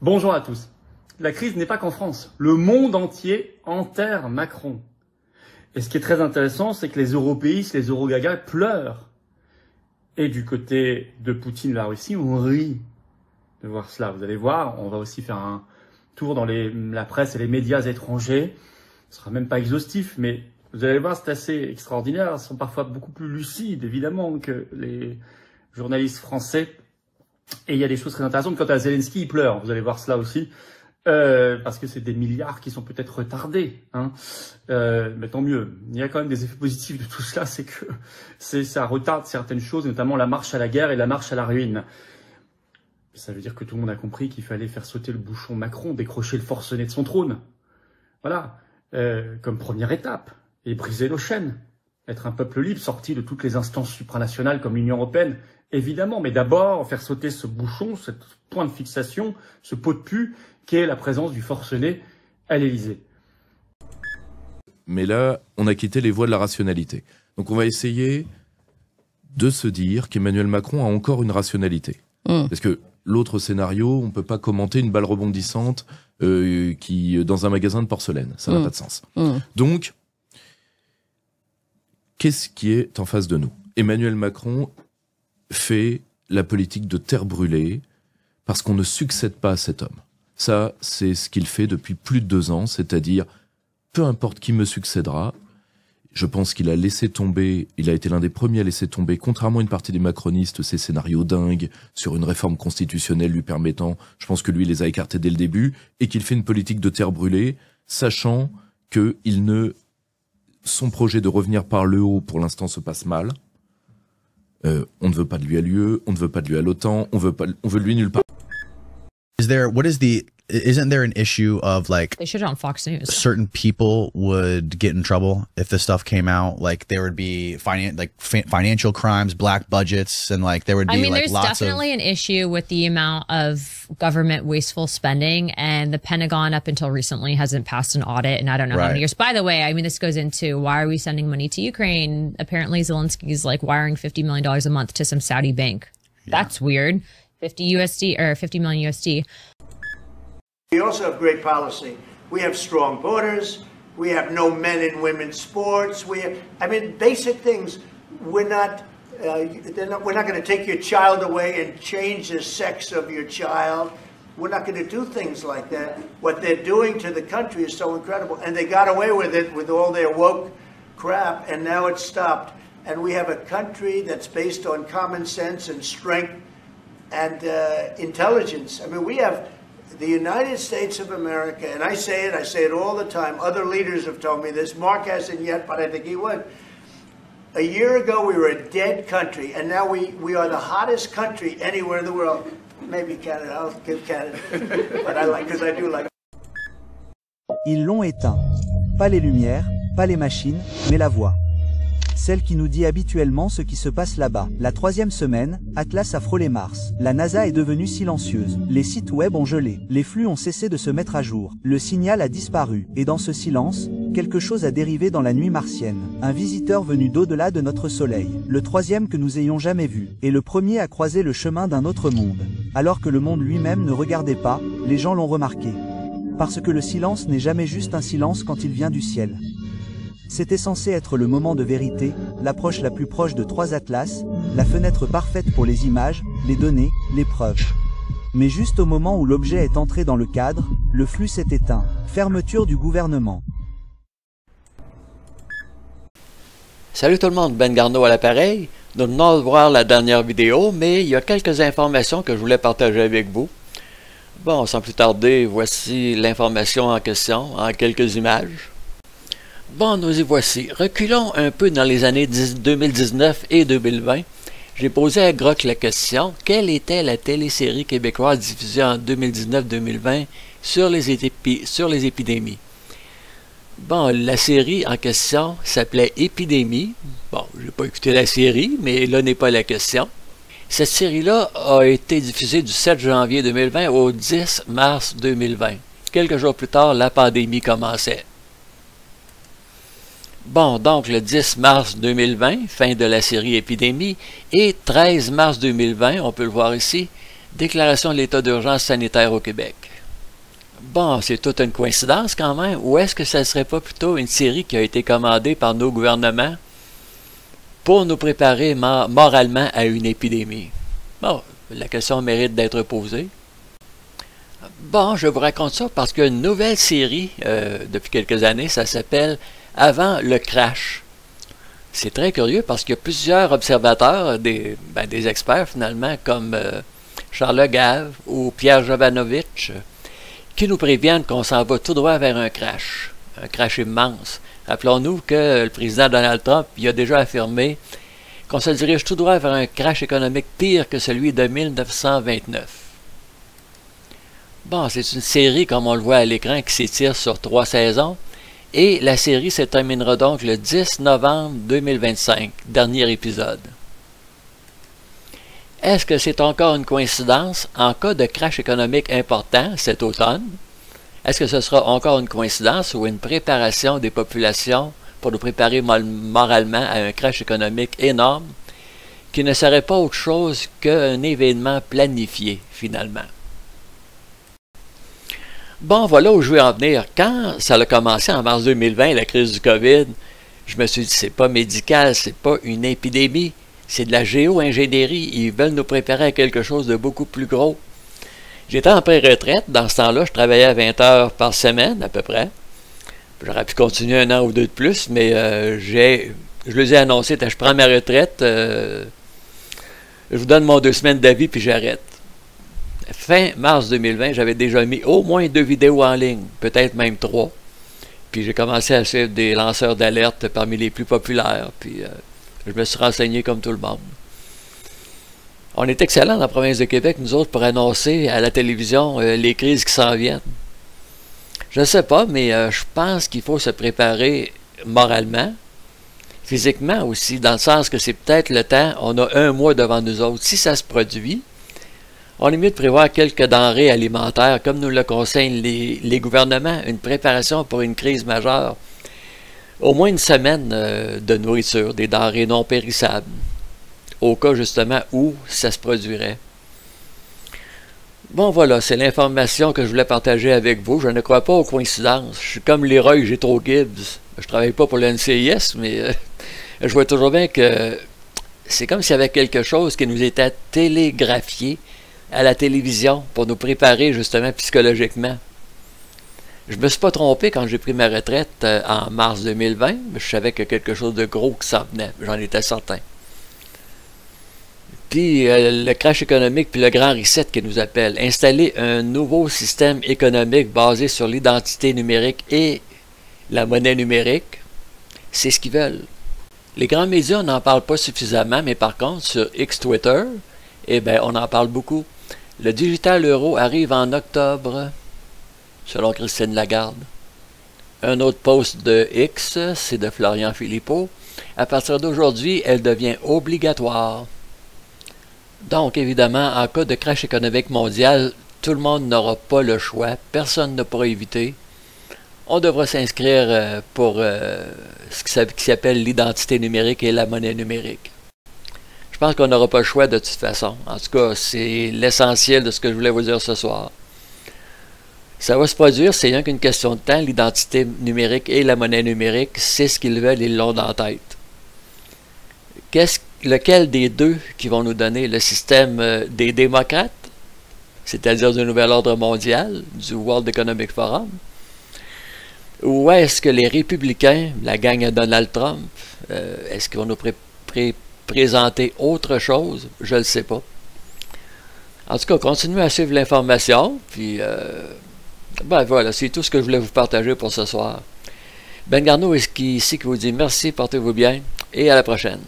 Bonjour à tous. La crise n'est pas qu'en France. Le monde entier enterre Macron. Et ce qui est très intéressant, c'est que les européistes, les eurogagas pleurent. Et du côté de Poutine, la Russie, on rit de voir cela. Vous allez voir, on va aussi faire un tour dans la presse et les médias étrangers. Ce sera même pas exhaustif, mais vous allez voir, c'est assez extraordinaire. Ils sont parfois beaucoup plus lucides, évidemment, que les journalistes français. Et il y a des choses très intéressantes. Quant à Zelensky, il pleure. Vous allez voir cela aussi. Parce que c'est des milliards qui sont peut-être retardés, hein. Mais tant mieux. Il y a quand même des effets positifs de tout cela, c'est que ça retarde certaines choses, notamment la marche à la guerre et la marche à la ruine. Ça veut dire que tout le monde a compris qu'il fallait faire sauter le bouchon Macron, décrocher le forcené de son trône. Voilà, comme première étape, et briser nos chaînes. Être un peuple libre, sorti de toutes les instances supranationales comme l'Union européenne, évidemment, mais d'abord faire sauter ce bouchon, ce point de fixation, ce pot de pu, qui est la présence du forcené à l'Élysée. Mais là, on a quitté les voies de la rationalité. Donc on va essayer de se dire qu'Emmanuel Macron a encore une rationalité. Parce que l'autre scénario, on ne peut pas commenter une balle rebondissante dans un magasin de porcelaine. Ça n'a pas de sens. Donc, qu'est-ce qui est en face de nous? Emmanuel Macron fait la politique de terre brûlée parce qu'on ne succède pas à cet homme. Ça, c'est ce qu'il fait depuis plus de 2 ans, c'est-à-dire, peu importe qui me succédera, je pense qu'il a laissé tomber, il a été l'un des premiers à laisser tomber, contrairement à une partie des macronistes, ces scénarios dingues sur une réforme constitutionnelle lui permettant, je pense que lui les a écartés dès le début, et qu'il fait une politique de terre brûlée, sachant que son projet de revenir par le haut, pour l'instant, se passe mal. On ne veut pas de lui à l'UE, on ne veut pas de lui à l'OTAN, on veut de lui nulle part. Isn't there an issue of like they should on Fox News? Certain people would get in trouble if this stuff came out. Like there would be financial crimes, black budgets, and like there would be there's definitely an issue with the amount of government wasteful spending, and the Pentagon up until recently hasn't passed an audit, and I don't know how many years. By the way, this goes into why are we sending money to Ukraine? Apparently Zelensky's like wiring $50 million a month to some Saudi bank. Yeah. That's weird. 50 million USD. We also have great policy. We have strong borders. We have no men and women's sports. We have, basic things. We're not going to take your child away and change the sex of your child. We're not going to do things like that. What they're doing to the country is so incredible. And they got away with it with all their woke crap, and now it's stopped. And we have a country that's based on common sense and strength and intelligence. We have the United States of America, and I say it all the time. Other leaders have told me this. Mark hasn't yet, but I think he would. A year ago, we were a dead country, and now we are the hottest country anywhere in the world. Maybe Canada. I'll give Canada, but because I do like. Ils l'ont éteint. Pas les lumières, pas les machines, mais la voix. Celle qui nous dit habituellement ce qui se passe là-bas. La 3e semaine, Atlas a frôlé Mars. La NASA est devenue silencieuse. Les sites web ont gelé. Les flux ont cessé de se mettre à jour. Le signal a disparu. Et dans ce silence, quelque chose a dérivé dans la nuit martienne. Un visiteur venu d'au-delà de notre soleil. Le 3e que nous ayons jamais vu. Et le premier à croiser le chemin d'un autre monde. Alors que le monde lui-même ne regardait pas, les gens l'ont remarqué. Parce que le silence n'est jamais juste un silence quand il vient du ciel. C'était censé être le moment de vérité, l'approche la plus proche de 3 Atlas, la fenêtre parfaite pour les images, les données, les preuves. Mais juste au moment où l'objet est entré dans le cadre, le flux s'est éteint. Fermeture du gouvernement. Salut tout le monde, Ben Garneau à l'appareil. Nous venons de voir la dernière vidéo, mais il y a quelques informations que je voulais partager avec vous. Bon, sans plus tarder, voici l'information en question, en quelques images. Bon, nous y voici. Reculons un peu dans les années 2019 et 2020. J'ai posé à Grok la question, quelle était la télésérie québécoise diffusée en 2019-2020 sur les épidémies? Bon, la série en question s'appelait Épidémie. Bon, j'ai pas écouté la série, mais là n'est pas la question. Cette série-là a été diffusée du 7 janvier 2020 au 10 mars 2020. Quelques jours plus tard, la pandémie commençait. Bon, donc le 10 mars 2020, fin de la série Épidémie, et 13 mars 2020, on peut le voir ici, déclaration de l'état d'urgence sanitaire au Québec. Bon, c'est toute une coïncidence quand même. Ou est-ce que ça ne serait pas plutôt une série qui a été commandée par nos gouvernements pour nous préparer moralement à une épidémie? Bon, la question mérite d'être posée. Bon, je vous raconte ça parce qu'il y a une nouvelle série depuis quelques années, ça s'appelle « Avant le crash ». C'est très curieux parce qu'il y a plusieurs observateurs, des experts finalement, comme Charles Gave ou Pierre Jovanovic, qui nous préviennent qu'on s'en va tout droit vers un crash immense. Rappelons-nous que le président Donald Trump il a déjà affirmé qu'on se dirige tout droit vers un crash économique pire que celui de 1929. Bon, c'est une série, comme on le voit à l'écran, qui s'étire sur 3 saisons, et la série se terminera donc le 10 novembre 2025, dernier épisode. Est-ce que c'est encore une coïncidence en cas de crash économique important cet automne? Est-ce que ce sera encore une coïncidence ou une préparation des populations pour nous préparer moralement à un crash économique énorme qui ne serait pas autre chose qu'un événement planifié finalement? Bon, voilà où je veux en venir. Quand ça a commencé en mars 2020, la crise du COVID, je me suis dit, c'est pas médical, c'est pas une épidémie, c'est de la géo-ingénierie. Ils veulent nous préparer à quelque chose de beaucoup plus gros. J'étais en pré-retraite. Dans ce temps-là, je travaillais à 20 heures par semaine, à peu près. J'aurais pu continuer 1 an ou 2 de plus, mais je les ai annoncé, je prends ma retraite, je vous donne mon 2 semaines d'avis, puis j'arrête. Fin mars 2020, j'avais déjà mis au moins 2 vidéos en ligne, peut-être même 3. Puis j'ai commencé à suivre des lanceurs d'alerte parmi les plus populaires, puis je me suis renseigné comme tout le monde. On est excellents dans la province de Québec, nous autres, pour annoncer à la télévision les crises qui s'en viennent. Je ne sais pas, mais je pense qu'il faut se préparer moralement, physiquement aussi, dans le sens que c'est peut-être le temps, on a 1 mois devant nous autres. Si ça se produit, on est mieux de prévoir quelques denrées alimentaires, comme nous le conseillent les gouvernements, une préparation pour une crise majeure. Au moins 1 semaine de nourriture, des denrées non périssables, au cas justement où ça se produirait. Bon voilà, c'est l'information que je voulais partager avec vous. Je ne crois pas aux coïncidences. Je suis comme Leroy Gétro Gibbs. Je travaille pas pour le NCIS, mais je vois toujours bien que c'est comme s'il y avait quelque chose qui nous était télégraphié à la télévision pour nous préparer justement psychologiquement. Je me suis pas trompé quand j'ai pris ma retraite en mars 2020. Je savais que quelque chose de gros qui s'en venait. J'en étais certain. Puis le crash économique puis le grand reset qui nous appelle. Installer un nouveau système économique basé sur l'identité numérique et la monnaie numérique, c'est ce qu'ils veulent. Les grands médias n'en parlent pas suffisamment, mais par contre, sur X Twitter, eh bien, on en parle beaucoup. Le digital euro arrive en octobre, selon Christine Lagarde. Un autre post de X, c'est de Florian Philippot. À partir d'aujourd'hui, elle devient obligatoire. Donc, évidemment, en cas de crash économique mondial, tout le monde n'aura pas le choix. Personne ne pourra éviter. On devra s'inscrire pour ce qui s'appelle l'identité numérique et la monnaie numérique. Je pense qu'on n'aura pas le choix de toute façon. En tout cas, c'est l'essentiel de ce que je voulais vous dire ce soir. Ça va se produire, c'est rien qu'une question de temps. L'identité numérique et la monnaie numérique, c'est ce qu'ils veulent, ils l'ont dans la tête. Lequel des deux qui vont nous donner le système des démocrates, c'est-à-dire du nouvel ordre mondial, du World Economic Forum, ou est-ce que les républicains, la gang à Donald Trump, est-ce qu'ils vont nous présenter autre chose? Je ne le sais pas. En tout cas, continuez à suivre l'information, puis ben voilà, c'est tout ce que je voulais vous partager pour ce soir. Ben Garneau est ici qui vous dit merci, portez-vous bien, et à la prochaine.